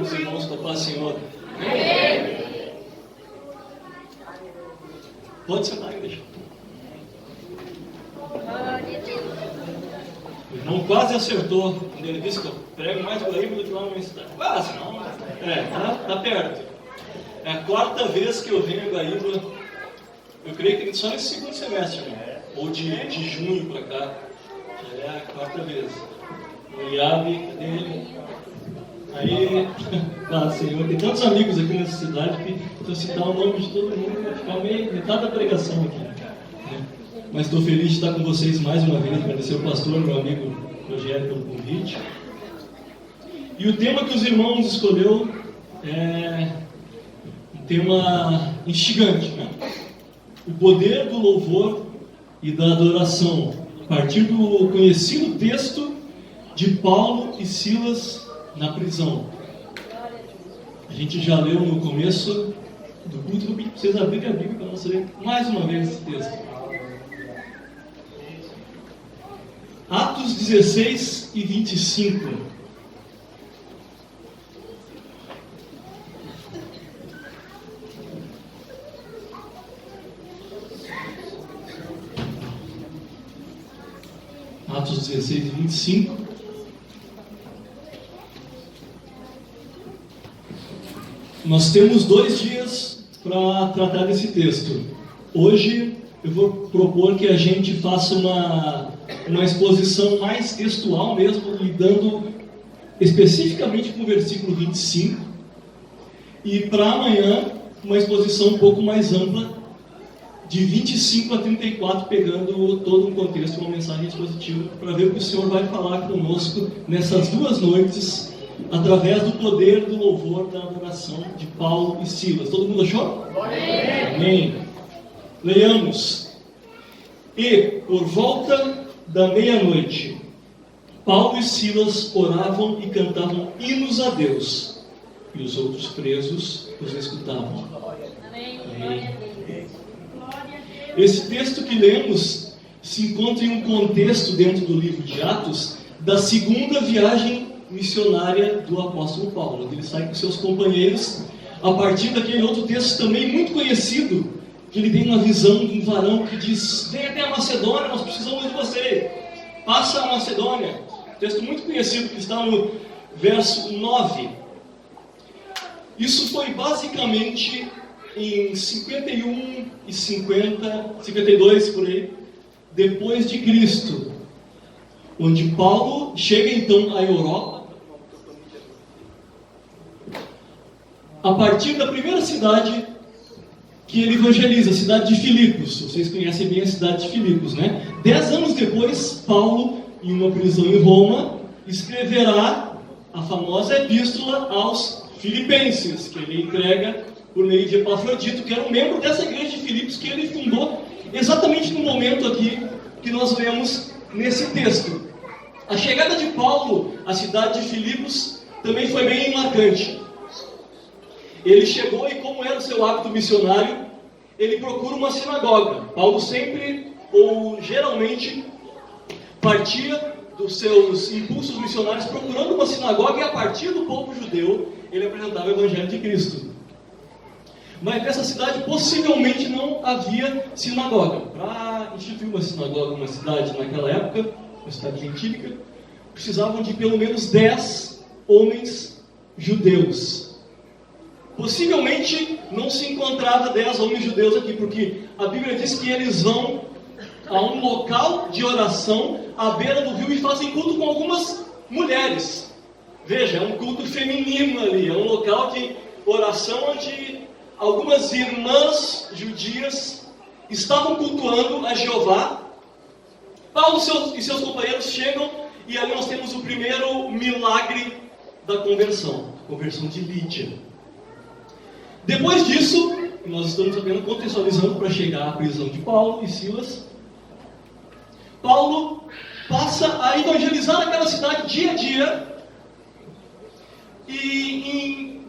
os irmãos com a paz, Senhor. Pode sentar, igreja. O irmão quase acertou quando ele disse que eu prego mais Guaíba do que lá na minha cidade. Quase, não. Tá perto. É a quarta vez que eu venho a Guaíba. Eu creio que só nesse segundo semestre, né? Ou de junho para cá. Já é a quarta vez. O Iabe, cadê ele? Aí, Senhor, tem tantos amigos aqui nessa cidade que se eu citar o nome de todo mundo, vai ficar metade da pregação aqui. Né? Mas estou feliz de estar com vocês mais uma vez, agradecer ao pastor, meu amigo Rogério, pelo convite. E o tema que os irmãos escolheu é um tema instigante, né? O poder do louvor e da adoração, a partir do conhecido texto de Paulo e Silas na prisão. A gente já leu no começo do culto, vou pedir para vocês abrirem a Bíblia para nós ler mais uma vez esse texto. Atos 16 e 25. Atos 16 e 25. Nós temos 2 dias para tratar desse texto. Hoje eu vou propor que a gente faça uma exposição mais textual mesmo, lidando especificamente com o versículo 25. E para amanhã, uma exposição um pouco mais ampla, de 25 a 34, pegando todo um contexto, uma mensagem expositiva, para ver o que o Senhor vai falar conosco nessas 2 noites, através do poder do louvor da adoração de Paulo e Silas. Todo mundo achou? Amém. Leiamos. E, por volta da meia-noite, Paulo e Silas oravam e cantavam hinos a Deus, e os outros presos os escutavam. Amém. Esse texto que lemos se encontra em um contexto dentro do livro de Atos da segunda viagem missionária do apóstolo Paulo, onde ele sai com seus companheiros a partir daquele outro texto também muito conhecido, que ele tem uma visão de um varão que diz: vem até a Macedônia, nós precisamos de você, passa a Macedônia. Texto muito conhecido que está no verso 9. Isso foi basicamente em 51 e 52 por aí, depois de Cristo, onde Paulo chega então à Europa, a partir da primeira cidade que ele evangeliza, a cidade de Filipos. Vocês conhecem bem a cidade de Filipos, né? 10 anos depois, Paulo, em uma prisão em Roma, escreverá a famosa epístola aos Filipenses, que ele entrega por meio de Epafrodito, que era um membro dessa igreja de Filipos, que ele fundou exatamente no momento aqui que nós lemos nesse texto. A chegada de Paulo à cidade de Filipos também foi bem marcante. Ele chegou e, como era o seu hábito missionário, ele procura uma sinagoga. Paulo sempre, ou geralmente, partia dos seus impulsos missionários procurando uma sinagoga, e a partir do povo judeu ele apresentava o Evangelho de Cristo. Mas nessa cidade possivelmente não havia sinagoga. Para instituir uma sinagoga numa cidade naquela época, uma cidade gentílica, precisavam de pelo menos 10 homens judeus. Possivelmente não se encontrava 10 homens judeus aqui, porque a Bíblia diz que eles vão a um local de oração à beira do rio e fazem culto com algumas mulheres. Veja, é um culto feminino ali, é um local de oração onde algumas irmãs judias estavam cultuando a Jeová. Paulo e seus companheiros chegam, e ali nós temos o primeiro milagre da conversão, a conversão de Lídia. Depois disso, nós estamos apenas contextualizando para chegar à prisão de Paulo e Silas. Paulo passa a evangelizar aquela cidade dia a dia, e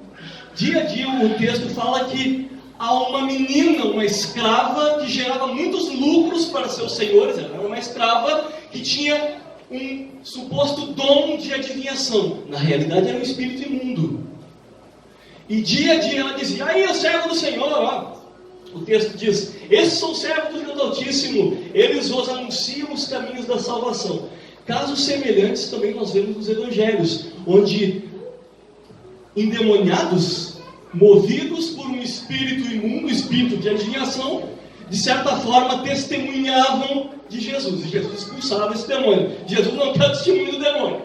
dia a dia o texto fala que há uma menina, uma escrava, que gerava muitos lucros para seus senhores. Ela era uma escrava que tinha um suposto dom de adivinhação. Na realidade era um espírito imundo. E dia a dia ela dizia: aí o servo do Senhor, ó. O texto diz: esses são servos do Deus Altíssimo, eles vos anunciam os caminhos da salvação. Casos semelhantes também nós vemos nos evangelhos, onde endemoniados, movidos por um espírito imundo, espírito de adivinhação, de certa forma testemunhavam de Jesus. E Jesus expulsava esse demônio. Jesus não quer o testemunho do demônio.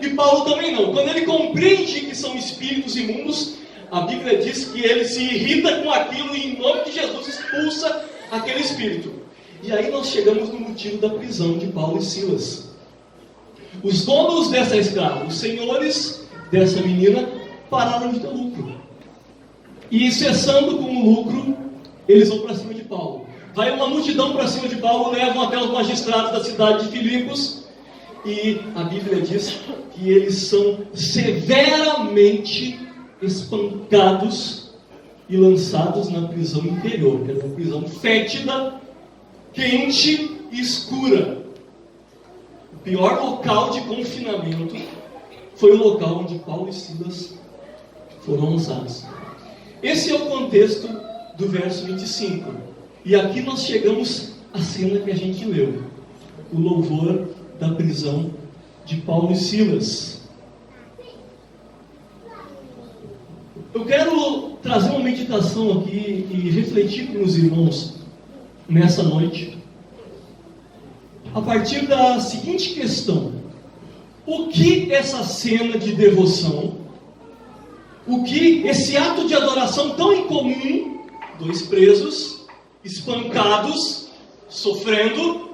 E Paulo também não. Quando ele compreende que são espíritos imundos, a Bíblia diz que ele se irrita com aquilo e em nome de Jesus expulsa aquele espírito. E aí nós chegamos no motivo da prisão de Paulo e Silas. Os donos dessa escrava, os senhores dessa menina, pararam de ter lucro. E cessando com o lucro, eles vão para cima de Paulo. Vai uma multidão para cima de Paulo, levam até os magistrados da cidade de Filipos. E a Bíblia diz que eles são severamente espancados e lançados na prisão interior, que era uma prisão fétida, quente e escura. O pior local de confinamento foi o local onde Paulo e Silas foram lançados. Esse é o contexto do verso 25. E aqui nós chegamos à cena que a gente leu. O louvor da prisão de Paulo e Silas. Eu quero trazer uma meditação aqui e refletir com os irmãos nessa noite, a partir da seguinte questão: o que essa cena de devoção, o que esse ato de adoração tão incomum, dois presos, espancados, sofrendo,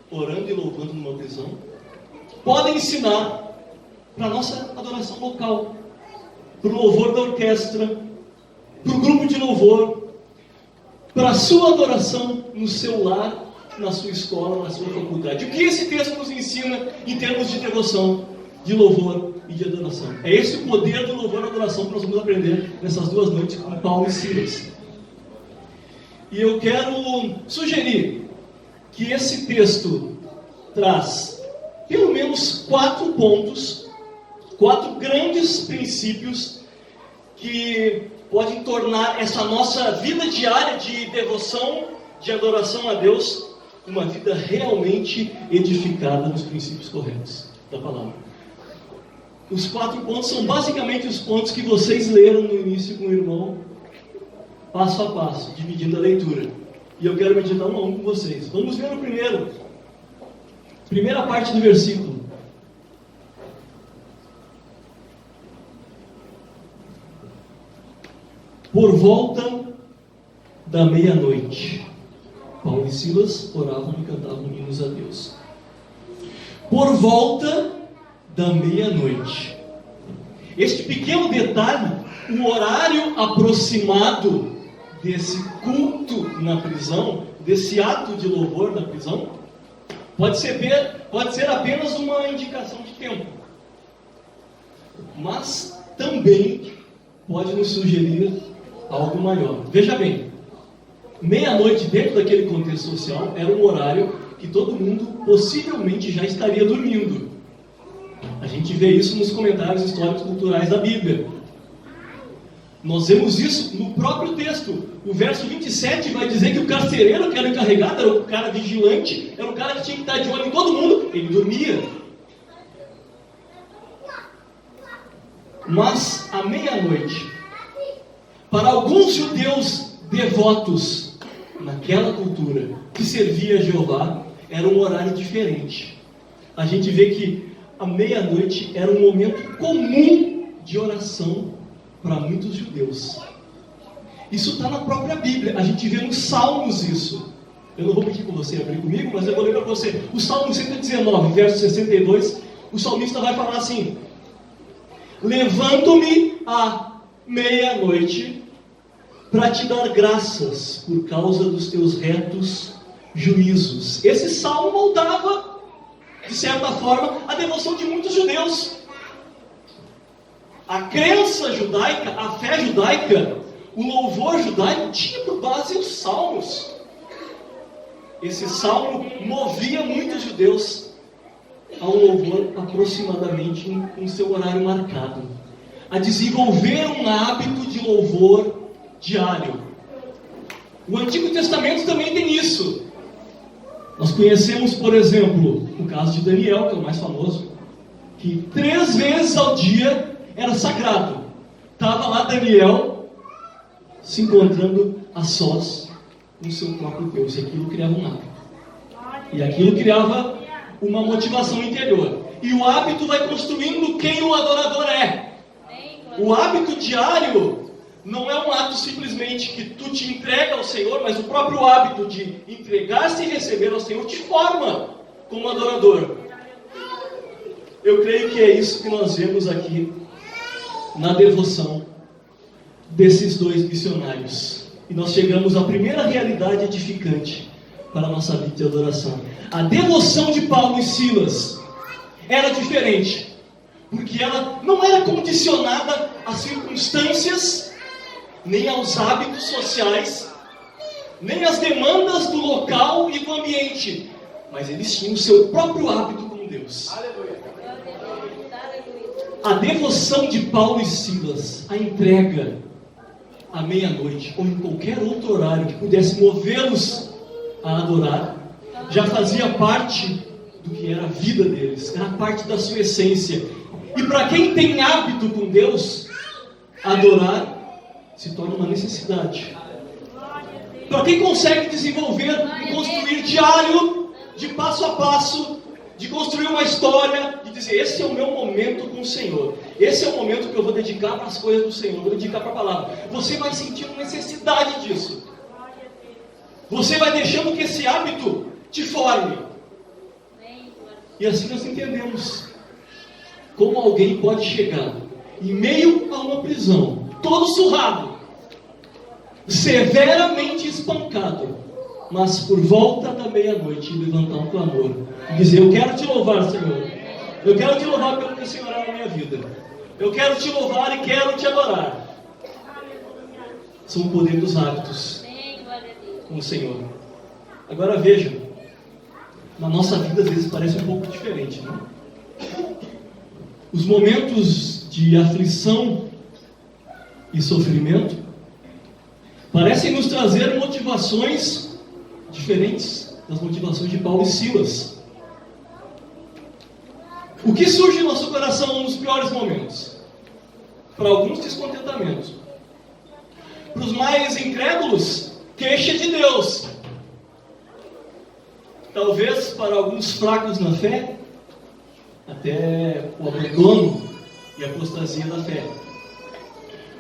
orando e louvando numa prisão, podem ensinar para a nossa adoração local, para o louvor da orquestra, para o grupo de louvor, para a sua adoração no seu lar, na sua escola, na sua faculdade. O que esse texto nos ensina em termos de devoção, de louvor e de adoração? É esse o poder do louvor e adoração que nós vamos aprender nessas 2 noites com Paulo e Silas. E eu quero sugerir que esse texto traz pelo menos 4 pontos, 4 grandes princípios que podem tornar essa nossa vida diária de devoção, de adoração a Deus, uma vida realmente edificada nos princípios corretos da palavra. Os 4 pontos são basicamente os pontos que vocês leram no início com o irmão, passo a passo, dividindo a leitura. E eu quero meditar um a um com vocês. Vamos ver o primeiro. Primeira parte do versículo. Por volta da meia-noite, Paulo e Silas oravam e cantavam hinos a Deus. Por volta da meia-noite. Este pequeno detalhe, o horário aproximado desse culto na prisão, desse ato de louvor na prisão, pode ser apenas uma indicação de tempo, mas também pode nos sugerir algo maior. Veja bem, meia-noite dentro daquele contexto social era um horário que todo mundo possivelmente já estaria dormindo. A gente vê isso nos comentários históricos culturais da Bíblia. Nós vemos isso no próprio texto. O verso 27 vai dizer que o carcereiro, que era encarregado, era o cara vigilante, era o cara que tinha que estar de olho em todo mundo, ele dormia. Mas à meia-noite, para alguns judeus devotos naquela cultura que servia a Jeová, era um horário diferente. A gente vê que a meia-noite era um momento comum de oração para muitos judeus. Isso está na própria Bíblia. A gente vê nos Salmos isso. Eu não vou pedir para você abrir comigo, mas eu vou ler para você. O Salmo 119, verso 62, o salmista vai falar assim: levanto-me à meia-noite para te dar graças por causa dos teus retos juízos. Esse salmo moldava, de certa forma, a devoção de muitos judeus. A crença judaica, a fé judaica, o louvor judaico tinha por base os salmos. Esse salmo movia muitos judeus ao louvor aproximadamente em seu horário marcado. a desenvolver um hábito de louvor diário. O Antigo Testamento também tem isso. Nós conhecemos, por exemplo, o caso de Daniel, que é o mais famoso, que 3 vezes ao dia era sagrado. Estava lá Daniel se encontrando a sós com o seu próprio Deus. E aquilo criava um hábito. E aquilo criava uma motivação interior. E o hábito vai construindo quem o adorador é. O hábito diário não é um ato simplesmente que tu te entrega ao Senhor, mas o próprio hábito de entregar-se e receber ao Senhor te forma como adorador. Eu creio que é isso que nós vemos aqui na devoção desses 2 missionários. E nós chegamos à primeira realidade edificante para a nossa vida de adoração. A devoção de Paulo e Silas era diferente, porque ela não era condicionada às circunstâncias, nem aos hábitos sociais, nem às demandas do local e do ambiente, mas eles tinham o seu próprio hábito com Deus. A devoção de Paulo e Silas, a entrega à meia-noite ou em qualquer outro horário que pudesse movê-los a adorar, já fazia parte do que era a vida deles, era parte da sua essência. E para quem tem hábito com Deus, adorar se torna uma necessidade. Para quem consegue desenvolver e construir diário, de passo a passo, de construir uma história, de dizer, esse é o meu momento com o Senhor, esse é o momento que eu vou dedicar para as coisas do Senhor, vou dedicar para a palavra. Você vai sentindo necessidade disso. Você vai deixando que esse hábito te forme. E assim nós entendemos como alguém pode chegar em meio a uma prisão, todo surrado, severamente espancado, mas por volta da meia-noite levantar um clamor e dizer, eu quero te louvar, Senhor. Eu quero te louvar pelo que o Senhor é na minha vida. Eu quero te louvar e quero te adorar. São o poder dos hábitos com o Senhor. Agora vejam, na nossa vida às vezes parece um pouco diferente, né? Os momentos de aflição e sofrimento parecem nos trazer motivações diferentes das motivações de Paulo e Silas. O que surge em nosso coração nos piores momentos? Para alguns, descontentamento. Para os mais incrédulos, queixa de Deus. Talvez para alguns fracos na fé, até o abandono e a apostasia da fé.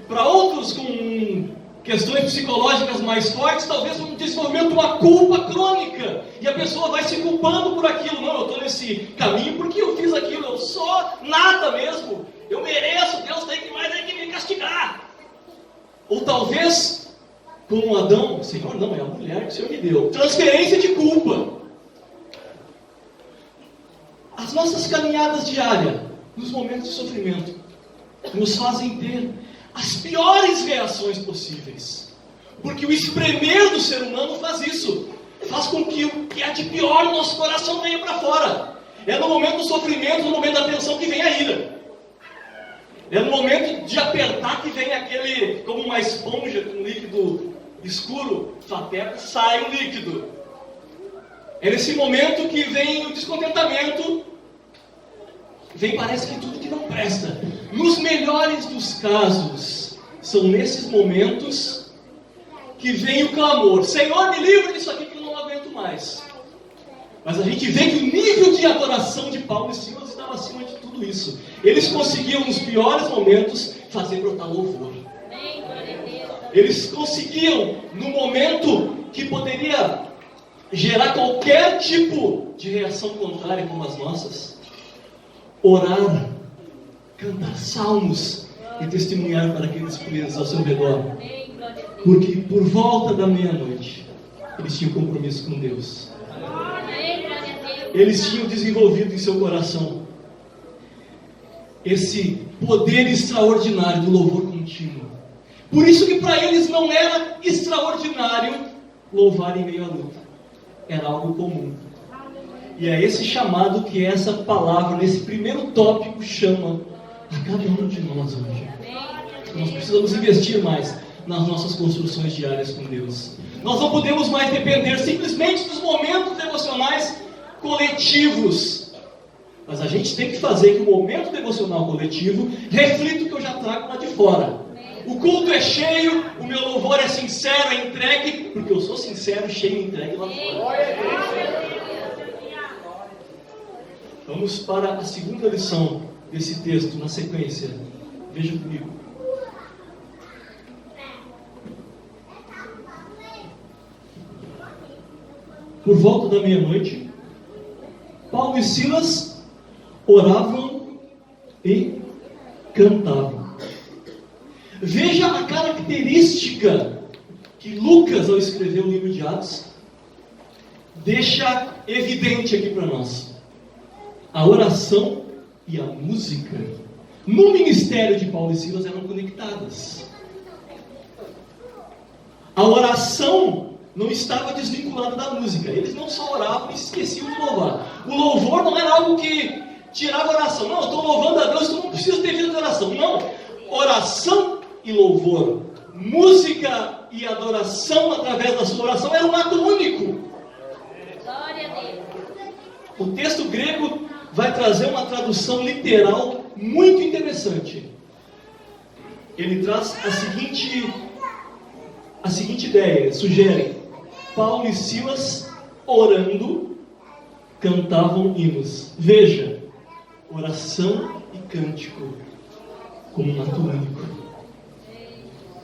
Para outros com questões psicológicas mais fortes, talvez um desenvolvimento de uma culpa crônica, e a pessoa vai se culpando por aquilo. Não, eu estou nesse caminho porque eu fiz aquilo, eu sou nada mesmo, eu mereço, Deus tem que me castigar. Ou talvez, como Adão, Senhor, não, é a mulher que o Senhor me deu. Transferência de culpa. As nossas caminhadas diárias, nos momentos de sofrimento, nos fazem ter as piores reações possíveis. Porque o espremer do ser humano faz isso. Faz com que o que é de pior no nosso coração venha para fora. É no momento do sofrimento, no momento da tensão que vem a ira. É no momento de apertar que vem aquele, como uma esponja com um líquido escuro, tu aperta, sai o líquido. É nesse momento que vem o descontentamento. Vem, parece que tudo que não presta. Nos melhores dos casos, são nesses momentos que vem o clamor. Senhor, me livre disso aqui que eu não aguento mais. Mas a gente vê que o nível de adoração de Paulo e Silas estava acima de tudo isso. Eles conseguiam, nos piores momentos, fazer brotar louvor. Eles conseguiam, no momento que poderia gerar qualquer tipo de reação contrária como as nossas, orar, cantar salmos e testemunhar para aqueles presos ao seu redor. Porque por volta da meia-noite, eles tinham compromisso com Deus. Eles tinham desenvolvido em seu coração esse poder extraordinário do louvor contínuo. Por isso que para eles não era extraordinário louvar em meio à luta. Era algo comum. E é esse chamado que essa palavra, nesse primeiro tópico, chama a cada um de nós hoje. Nós precisamos investir mais nas nossas construções diárias com Deus. Nós não podemos mais depender simplesmente dos momentos devocionais coletivos. Mas a gente tem que fazer que o momento devocional coletivo reflita o que eu já trago lá de fora. O culto é cheio, o meu louvor é sincero, é entregue, porque eu sou sincero, cheio e entregue lá fora. Vamos para a segunda lição desse texto, na sequência. Veja comigo. Por volta da meia-noite, Paulo e Silas oravam e cantavam. Veja a característica que Lucas, ao escrever o livro de Atos, deixa evidente aqui para nós. A oração e a música, no ministério de Paulo e Silas, eram conectadas. A oração não estava desvinculada da música. Eles não só oravam e se esqueciam de louvar. O louvor não era algo que tirava a oração. Não, eu estou louvando a Deus, então não preciso ter vida de oração. Não, oração e louvor, música e adoração através da sua oração era um ato único. Glória a Deus. O texto grego vai trazer uma tradução literal muito interessante. Ele traz a seguinte ideia, sugere: Paulo e Silas, orando, cantavam hinos. Veja, oração e cântico como um ato único.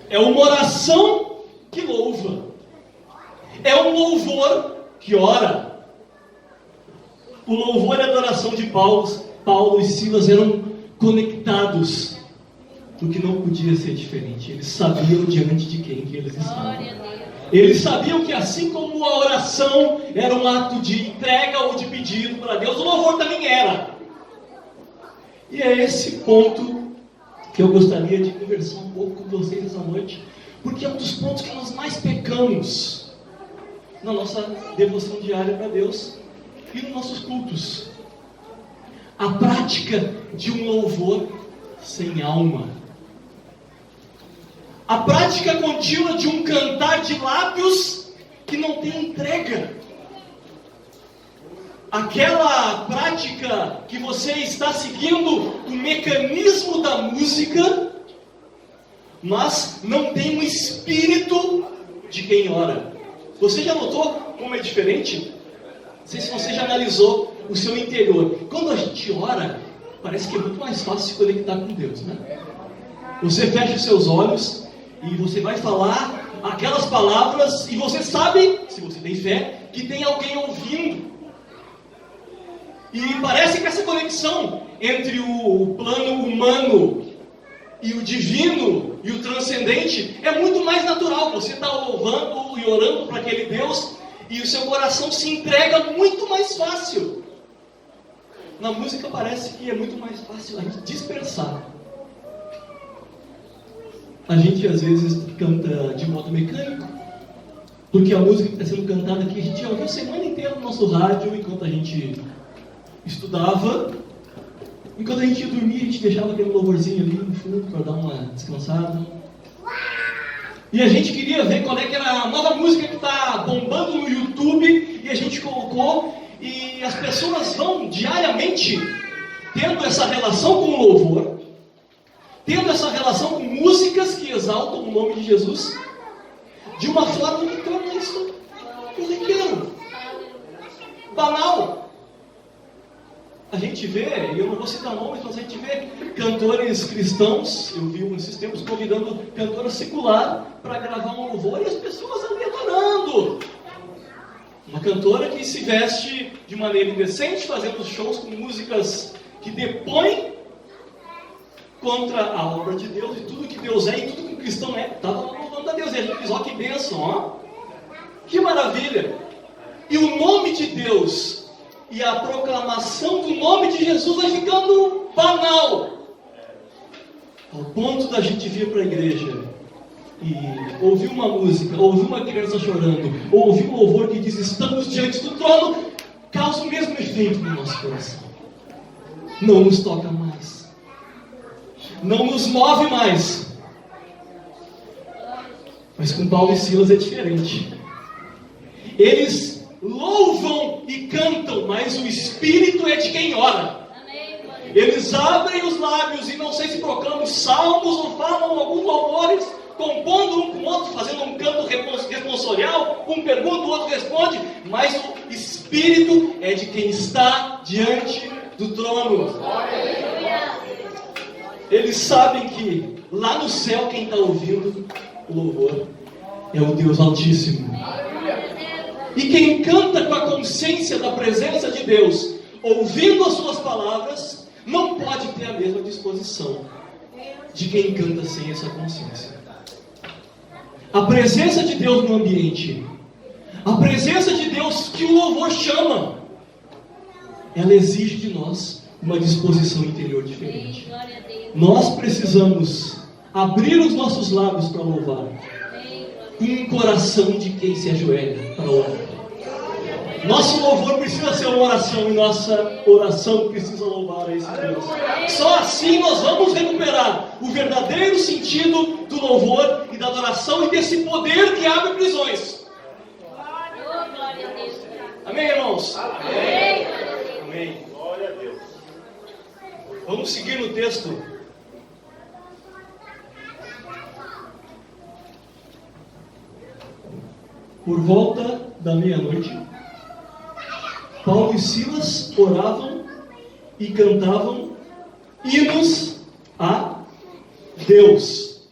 É uma oração que louva. É um louvor que ora. O louvor e a adoração de Paulo e Silas eram conectados, porque não podia ser diferente. Eles sabiam diante de quem que eles estavam. Eles sabiam que assim como a oração era um ato de entrega ou de pedido para Deus, o louvor também era. E é esse ponto que eu gostaria de conversar um pouco com vocês essa noite, porque é um dos pontos que nós mais pecamos na nossa devoção diária para Deus e nos nossos cultos. A prática de um louvor sem alma. A prática contínua de um cantar de lábios que não tem entrega. Aquela prática que você está seguindo o mecanismo da música, mas não tem o espírito de quem ora. Você já notou como é diferente? Não sei se você já analisou o seu interior. Quando a gente ora, parece que é muito mais fácil se conectar com Deus, né? Você fecha os seus olhos e você vai falar aquelas palavras e você sabe, se você tem fé, que tem alguém ouvindo. E parece que essa conexão entre o plano humano e o divino e o transcendente é muito mais natural. Você está louvando e orando para aquele Deus e o seu coração se entrega muito mais fácil. Na música parece que é muito mais fácil a gente dispersar. A gente às vezes canta de modo mecânico, porque a música que está sendo cantada aqui a gente já ouviu a semana inteira no nosso rádio, enquanto a gente estudava. Enquanto a gente ia dormir, a gente deixava aquele louvorzinho ali no fundo para dar uma descansada. E a gente queria ver qual é que era a nova música que está bombando no YouTube, e a gente colocou, e as pessoas vão diariamente tendo essa relação com o louvor, tendo essa relação com músicas que exaltam o nome de Jesus, de uma forma que torna isso corriqueiro, banal. A gente vê, e eu não vou citar nomes, mas a gente vê cantores cristãos, eu vi esses tempos convidando cantora secular para gravar um louvor e as pessoas ali adorando. Uma cantora que se veste de maneira indecente, fazendo shows com músicas que depõem contra a obra de Deus e tudo que Deus é e tudo que o cristão é. Estava louvando a Deus e a gente diz, ó, que bênção, ó. Que maravilha. E o nome de Deus e a proclamação do nome de Jesus vai ficando banal, ao ponto da gente vir para a igreja e ouvir uma música, ouvir uma criança chorando, ou ouvir um louvor que diz estamos diante do trono, causa o mesmo efeito no nosso coração, não nos toca mais. não nos move mais. Mas com Paulo e Silas é diferente. Eles louvam e cantam, mas o Espírito é de quem ora. Eles abrem os lábios e não sei se proclamam salmos ou falam alguns louvores, compondo um com o outro, fazendo um canto responsorial, um pergunta, o outro responde, mas o Espírito é de quem está diante do trono. Eles sabem que lá no céu quem está ouvindo o louvor é o Deus Altíssimo. E quem canta com a consciência da presença de Deus, ouvindo as suas palavras, não pode ter a mesma disposição de quem canta sem essa consciência. A presença de Deus no ambiente, a presença de Deus que o louvor chama, ela exige de nós uma disposição interior diferente. Nós precisamos abrir os nossos lábios para louvar, e um coração de quem se ajoelha para orar. Nosso louvor precisa ser uma oração, e nossa oração precisa louvar a esse Deus. Só assim nós vamos recuperar o verdadeiro sentido do louvor e da adoração, e desse poder que abre prisões. Amém, irmãos? Amém. Amém. Glória a Deus. Vamos seguir no texto. Por volta da meia-noite, Paulo e Silas oravam e cantavam hinos a Deus.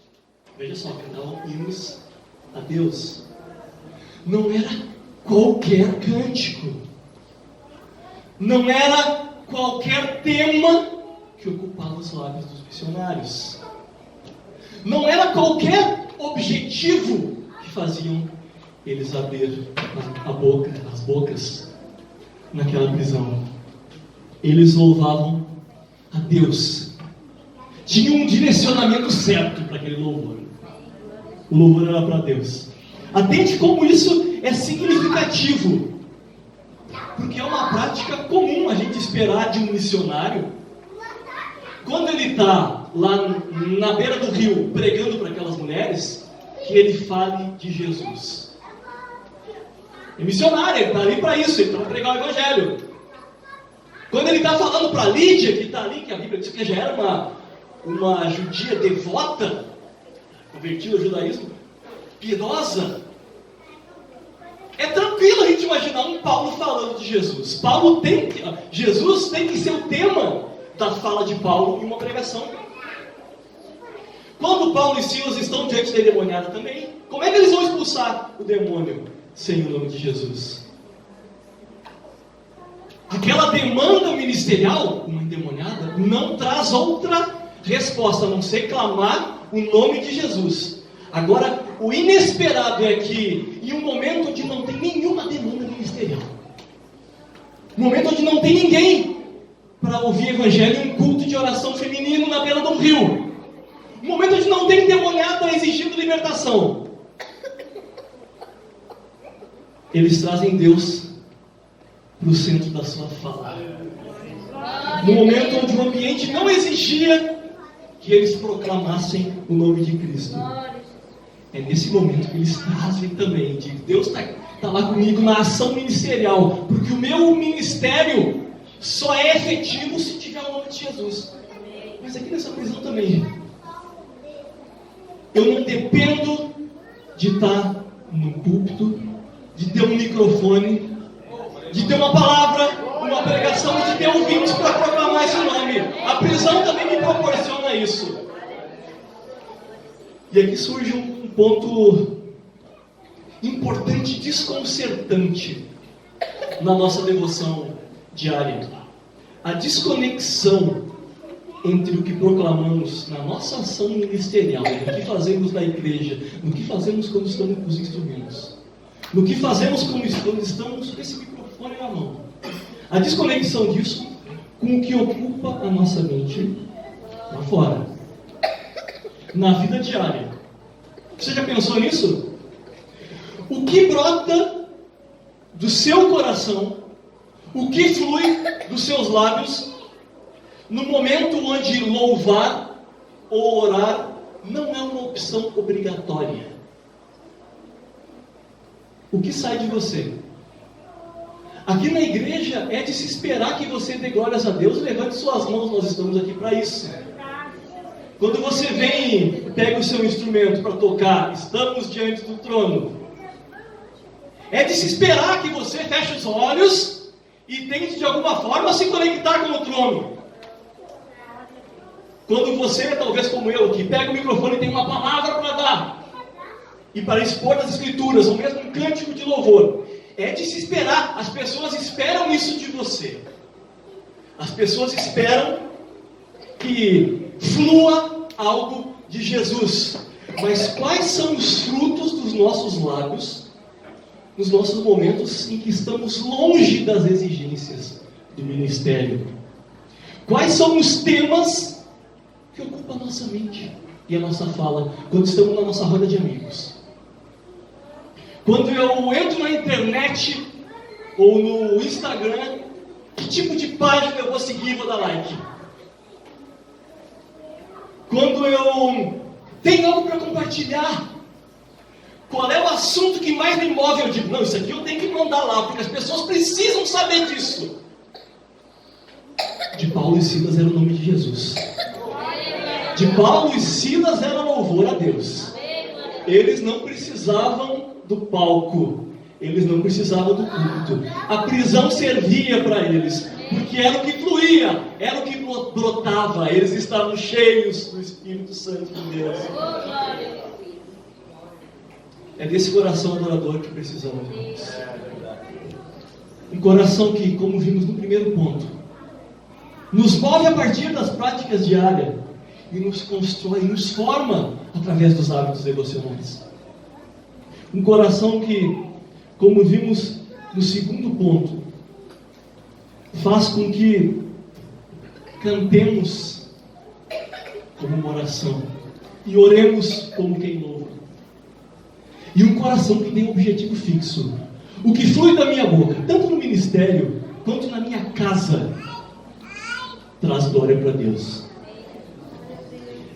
Veja só, cantavam hinos a Deus. Não era qualquer cântico. Não era qualquer tema que ocupava os lábios dos missionários. Não era qualquer objetivo que faziam eles abrir as bocas naquela prisão. Eles louvavam a Deus. Tinha um direcionamento certo para aquele louvor. O louvor era para Deus. Atente como isso é significativo, porque é uma prática comum a gente esperar de um missionário, quando ele está lá na beira do rio pregando para aquelas mulheres, que ele fale de Jesus. É missionário, ele está ali para isso, ele está para pregar o Evangelho. Quando ele está falando para Lídia, que está ali, que a Bíblia diz que já era uma judia devota, convertida ao judaísmo, piedosa, é tranquilo a gente imaginar um Paulo falando de Jesus. Jesus tem que ser o tema da fala de Paulo em uma pregação. Quando Paulo e Silas estão diante da endemoniada também, como é que eles vão expulsar o demônio sem o nome de Jesus? Aquela demanda ministerial, uma endemoniada, não traz outra resposta a não ser clamar o nome de Jesus. Agora, o inesperado é que, em um momento onde não tem nenhuma demanda ministerial, um momento onde não tem ninguém para ouvir evangelho em um culto de oração feminino na beira de um rio, um momento onde não tem endemoniada exigindo libertação, eles trazem Deus para o centro da sua fala. No momento onde o ambiente não exigia que eles proclamassem o nome de Cristo. É nesse momento que eles trazem também, de Deus está lá comigo na ação ministerial, porque o meu ministério só é efetivo se tiver o nome de Jesus. Mas aqui nessa prisão também, eu não dependo de estar no púlpito, de ter um microfone, de ter uma palavra, uma pregação, de ter ouvintes para proclamar esse nome. A prisão também me proporciona isso. E aqui surge um ponto importante, desconcertante na nossa devoção diária. A desconexão entre o que proclamamos na nossa ação ministerial, no que fazemos na igreja, no que fazemos quando estamos com os instrumentos, no que fazemos quando estamos com esse microfone na mão. A desconexão disso com o que ocupa a nossa mente lá fora, na vida diária. Você já pensou nisso? O que brota do seu coração, o que flui dos seus lábios, no momento onde louvar ou orar não é uma opção obrigatória. O que sai de você? Aqui na igreja é de se esperar que você dê glórias a Deus, levante suas mãos, nós estamos aqui para isso. Quando você vem, pega o seu instrumento para tocar, estamos diante do trono. É de se esperar que você feche os olhos e tente de alguma forma se conectar com o trono. Quando você, talvez como eu, que pega o microfone e tem uma palavra para dar, e para expor as escrituras, ou mesmo um cântico de louvor, é de se esperar. As pessoas esperam isso de você. As pessoas esperam que flua algo de Jesus. Mas quais são os frutos dos nossos lábios nos nossos momentos em que estamos longe das exigências do ministério? Quais são os temas que ocupam a nossa mente e a nossa fala quando estamos na nossa roda de amigos? Quando eu entro na internet ou no Instagram, que tipo de página eu vou seguir e vou dar like? Quando eu tenho algo para compartilhar, qual é o assunto que mais me move? Eu digo, não, isso aqui eu tenho que mandar lá, porque as pessoas precisam saber disso. De Paulo e Silas era o nome de Jesus. De Paulo e Silas era louvor a Deus. Eles não precisavam do palco, eles não precisavam do culto. A prisão servia para eles, porque era o que fluía, era o que brotava. Eles estavam cheios do Espírito Santo de Deus. É desse coração adorador que precisamos, irmãos. Um coração que, como vimos no primeiro ponto, nos move a partir das práticas diárias e nos constrói, nos forma através dos hábitos devocionais. Um coração que, como vimos no segundo ponto, faz com que cantemos como uma oração e oremos como quem louva. E um coração que tem um objetivo fixo. O que flui da minha boca, tanto no ministério quanto na minha casa, traz glória para Deus.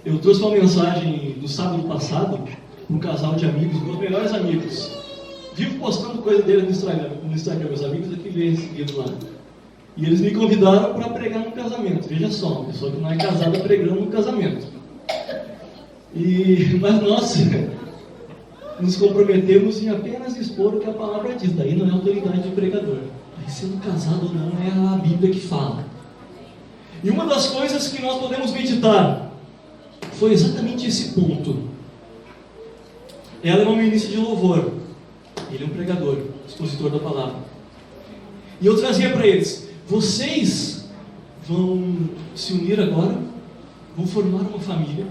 Eu trouxe uma mensagem do sábado passado para um casal de amigos, meus melhores amigos. Vivo postando coisa deles no Instagram, meus amigos aqui vêm seguindo lá. E eles me convidaram para pregar no casamento. Veja só, uma pessoa que não é casada pregando no casamento. Mas nós nos comprometemos em apenas expor o que a palavra diz. Daí não é autoridade de pregador. Aí sendo casado ou não é a Bíblia que fala. E uma das coisas que nós podemos meditar foi exatamente esse ponto. Ela é uma ministra de louvor. Ele é um pregador, expositor da palavra. E eu trazia para eles: vocês vão se unir agora, vão formar uma família,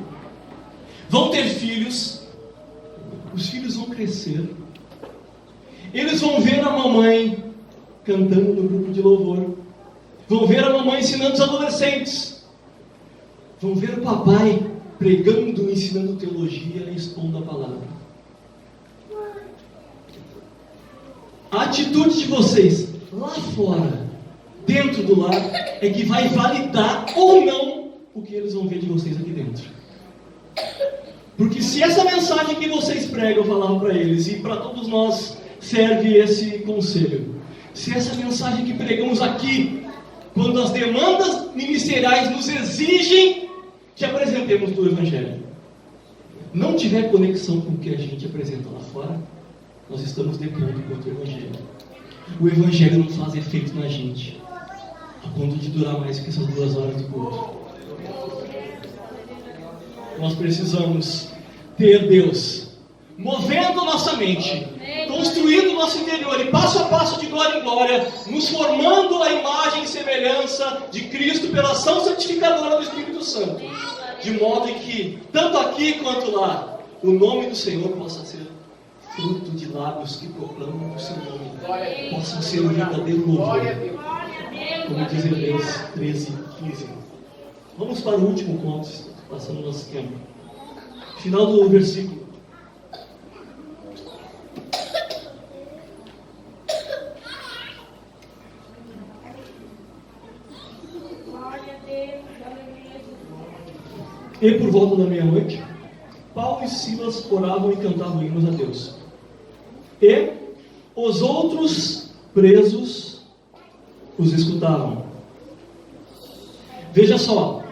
vão ter filhos, os filhos vão crescer, eles vão ver a mamãe cantando no grupo de louvor, vão ver a mamãe ensinando os adolescentes, vão ver o papai pregando, ensinando teologia e expondo a palavra. A atitude de vocês lá fora, dentro do lar, é que vai validar ou não o que eles vão ver de vocês aqui dentro. Porque se essa mensagem que vocês pregam, eu falava para eles, e para todos nós serve esse conselho, se essa mensagem que pregamos aqui, quando as demandas ministeriais nos exigem que apresentemos do Evangelho, não tiver conexão com o que a gente apresenta lá fora, nós estamos depondo contra o Evangelho. O Evangelho não faz efeito na gente, a ponto de durar mais que essas 2 horas do culto. Nós precisamos ter Deus movendo nossa mente, construindo nosso interior, e passo a passo, de glória em glória, nos formando a imagem e semelhança de Cristo pela ação santificadora do Espírito Santo, de modo que, tanto aqui quanto lá, o nome do Senhor possa ser fruto de lábios que proclamam o seu nome, possam ser o verdadeiro louvor, como diz Hebreus 13:15. Vamos para o último ponto, passando o nosso tempo. Final do versículo. E por volta da meia-noite, Paulo e Silas oravam e cantavam hinos a Deus. E os outros presos os escutavam. Veja só,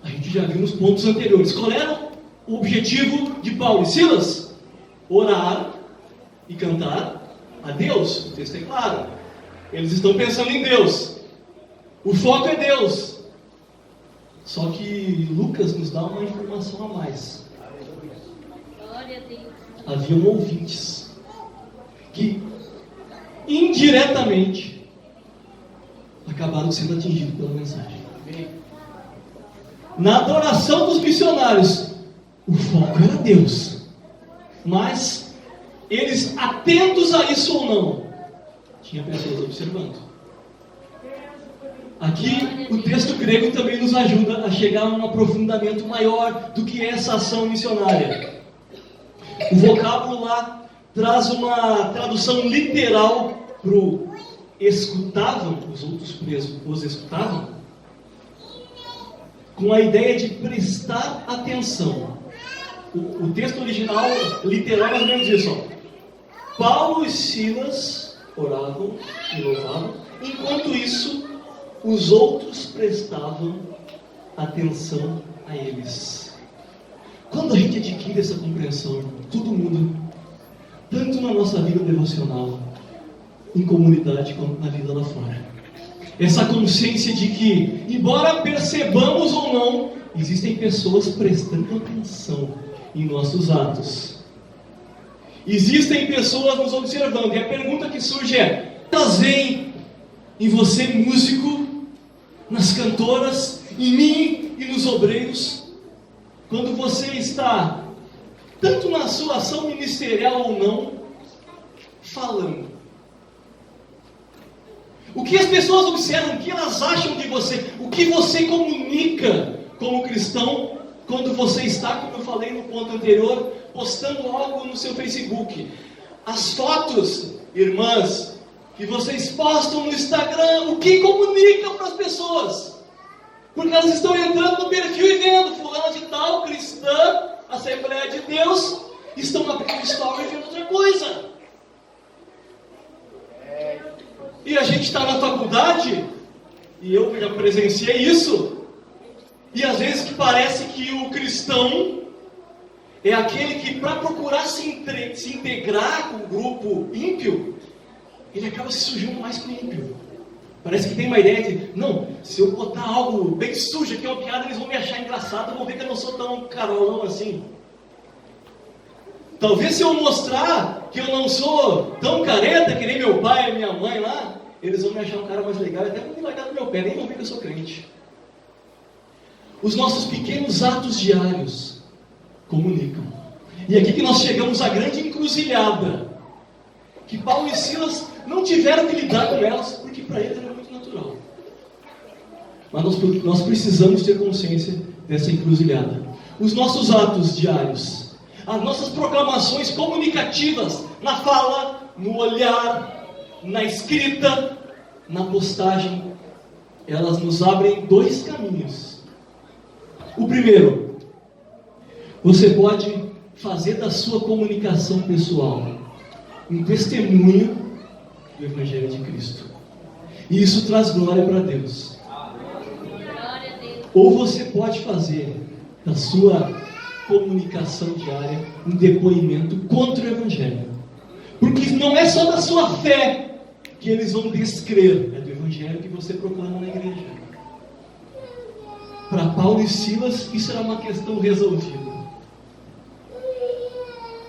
a gente já viu nos pontos anteriores. Qual era o objetivo de Paulo e Silas? Orar e cantar a Deus. O texto é claro. Eles estão pensando em Deus. O foco é Deus. Só que Lucas nos dá uma informação a mais. Haviam ouvintes que indiretamente acabaram sendo atingidos pela mensagem. Na adoração dos missionários, o foco era Deus. Mas eles, atentos a isso ou não, tinha pessoas observando. Aqui o texto grego também nos ajuda a chegar a um aprofundamento maior do que essa ação missionária. O vocábulo lá traz uma tradução literal para o escutavam, os outros presos os escutavam, com a ideia de prestar atenção. O texto original literal é mais ou menos isso. Paulo e Silas oravam e louvavam, enquanto isso os outros prestavam atenção a eles. Quando a gente adquire essa compreensão, tudo muda, tanto na nossa vida devocional, em comunidade, quanto na vida lá fora. Essa consciência de que, embora percebamos ou não, existem pessoas prestando atenção em nossos atos. Existem pessoas nos observando. E a pergunta que surge é: elas veem em você, músico, nas cantoras, em mim e nos obreiros, quando você está, tanto na sua ação ministerial ou não, falando? O que as pessoas observam, o que elas acham de você, o que você comunica como cristão, quando você está, como eu falei no ponto anterior, postando algo no seu Facebook. As fotos, irmãs, que vocês postam no Instagram, o que comunicam para as pessoas? Porque elas estão entrando no perfil e vendo, fulana de tal, cristã, Assembleia de Deus, estão abrindo story e vendo outra coisa. E a gente está na faculdade, e eu já presenciei isso, e às vezes que parece que o cristão é aquele que, para procurar se integrar com o grupo ímpio, ele acaba se sujando mais com o ímpio. Parece que tem uma ideia de, não, se eu botar algo bem sujo aqui, uma piada, eles vão me achar engraçado, vão ver que eu não sou tão carolão assim. Talvez se eu mostrar que eu não sou tão careta que nem meu pai e minha mãe lá, eles vão me achar um cara mais legal, até vão me largar do meu pé, nem vão ver que eu sou crente. Os nossos pequenos atos diários comunicam. E aqui que nós chegamos à grande encruzilhada, que Paulo e Silas não tiveram que lidar com elas, porque para eles era muito natural. Mas nós precisamos ter consciência dessa encruzilhada. Os nossos atos diários, as nossas proclamações comunicativas, na fala, no olhar, na escrita, na postagem, elas nos abrem dois caminhos. O primeiro, você pode fazer da sua comunicação pessoal um testemunho do Evangelho de Cristo. E isso traz glória para Deus. Ou você pode fazer da sua comunicação diária um depoimento contra o Evangelho. Porque não é só da sua fé que eles vão descrer, é do Evangelho que você proclama na igreja. Para Paulo e Silas, isso era uma questão resolvida.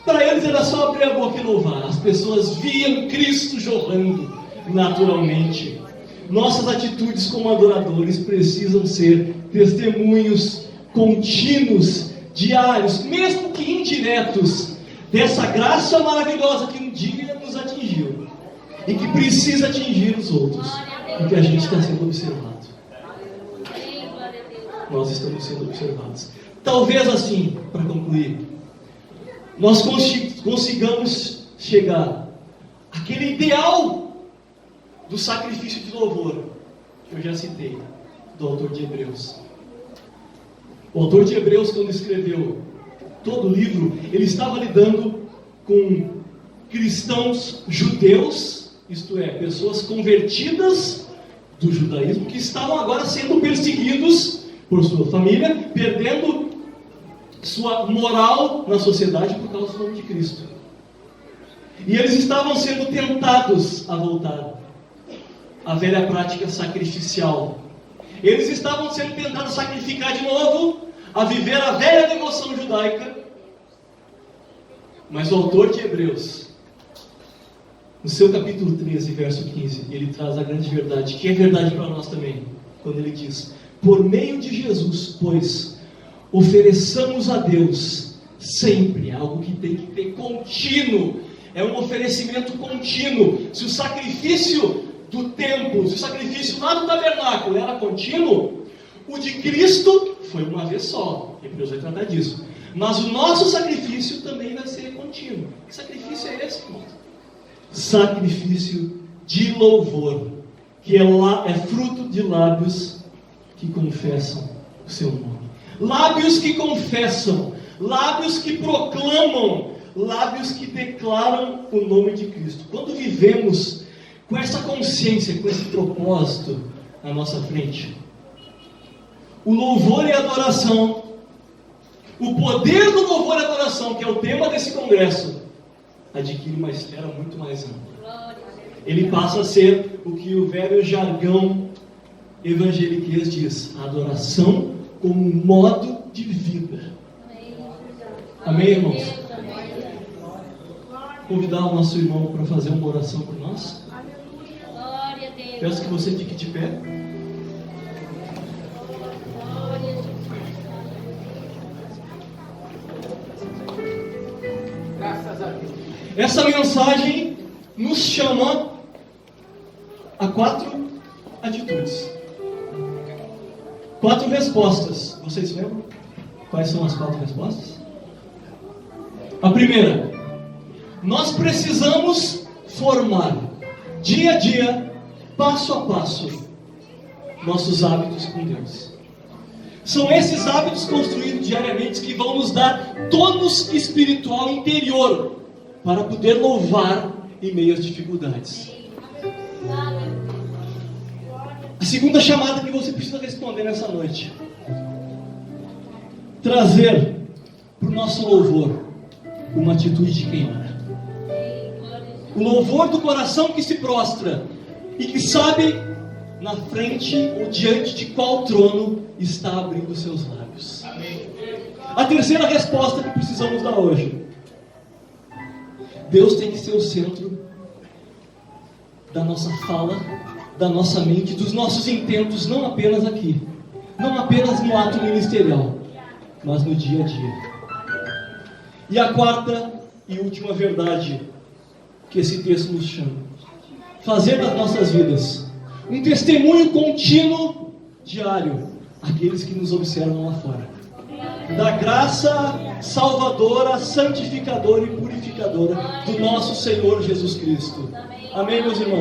Para eles era só abrir a boca e louvar. As pessoas viam Cristo jorrando naturalmente. Nossas atitudes como adoradores precisam ser testemunhos contínuos, diários, mesmo que indiretos, dessa graça maravilhosa que um dia nos atingiu e que precisa atingir os outros, porque a gente está sendo observado. Nós estamos sendo observados. Talvez assim, para concluir, nós consigamos chegar àquele ideal do sacrifício de louvor que eu já citei, do autor de Hebreus. O autor de Hebreus, quando escreveu todo o livro, ele estava lidando com cristãos judeus, isto é, pessoas convertidas do judaísmo, que estavam agora sendo perseguidos por sua família, perdendo sua moral na sociedade por causa do nome de Cristo. E eles estavam sendo tentados a voltar à velha prática sacrificial. Eles estavam sendo tentados a sacrificar de novo, a viver a velha devoção judaica. Mas o autor de Hebreus, no seu capítulo 13, verso 15, ele traz a grande verdade, que é verdade para nós também, quando ele diz: por meio de Jesus, pois, ofereçamos a Deus sempre, algo que tem que ter contínuo, é um oferecimento contínuo. Se o sacrifício do templo, se o sacrifício lá do tabernáculo era contínuo, o de Cristo foi uma vez só. Hebreus vai tratar disso. Mas o nosso sacrifício também vai ser contínuo. Que sacrifício é esse, irmão? Sacrifício de louvor, que é fruto de lábios que confessam o seu nome. Lábios que confessam, lábios que proclamam, lábios que declaram o nome de Cristo. Quando vivemos com essa consciência, com esse propósito na nossa frente, o louvor e a adoração, o poder do louvor e adoração, que é o tema desse congresso, adquire uma esfera muito mais ampla. Ele passa a ser o que o velho jargão evangeliquez diz: a adoração como um modo de vida. Amém, irmãos? Convidar o nosso irmão para fazer uma oração por nós. Peço que você fique de pé. Graças a Deus. Essa mensagem nos chama a 4 atitudes, 4 respostas. Vocês lembram quais são as 4 respostas? A primeira: nós precisamos formar dia a dia, passo a passo, nossos hábitos com Deus. São esses hábitos construídos diariamente que vão nos dar tônus espiritual interior para poder louvar em meio às dificuldades. A segunda chamada que você precisa responder nessa noite: trazer para o nosso louvor uma atitude de quem ora. O louvor do coração que se prostra e que sabe na frente ou diante de qual trono está abrindo seus lábios. A terceira resposta que precisamos dar hoje: Deus tem que ser o centro da nossa fala, da nossa mente, dos nossos intentos, não apenas aqui, não apenas no ato ministerial, mas no dia a dia. E a quarta e última verdade que esse texto nos chama: fazer das nossas vidas um testemunho contínuo, diário, àqueles que nos observam lá fora, da graça salvadora, santificadora e purificadora do nosso Senhor Jesus Cristo. Amém, meus irmãos?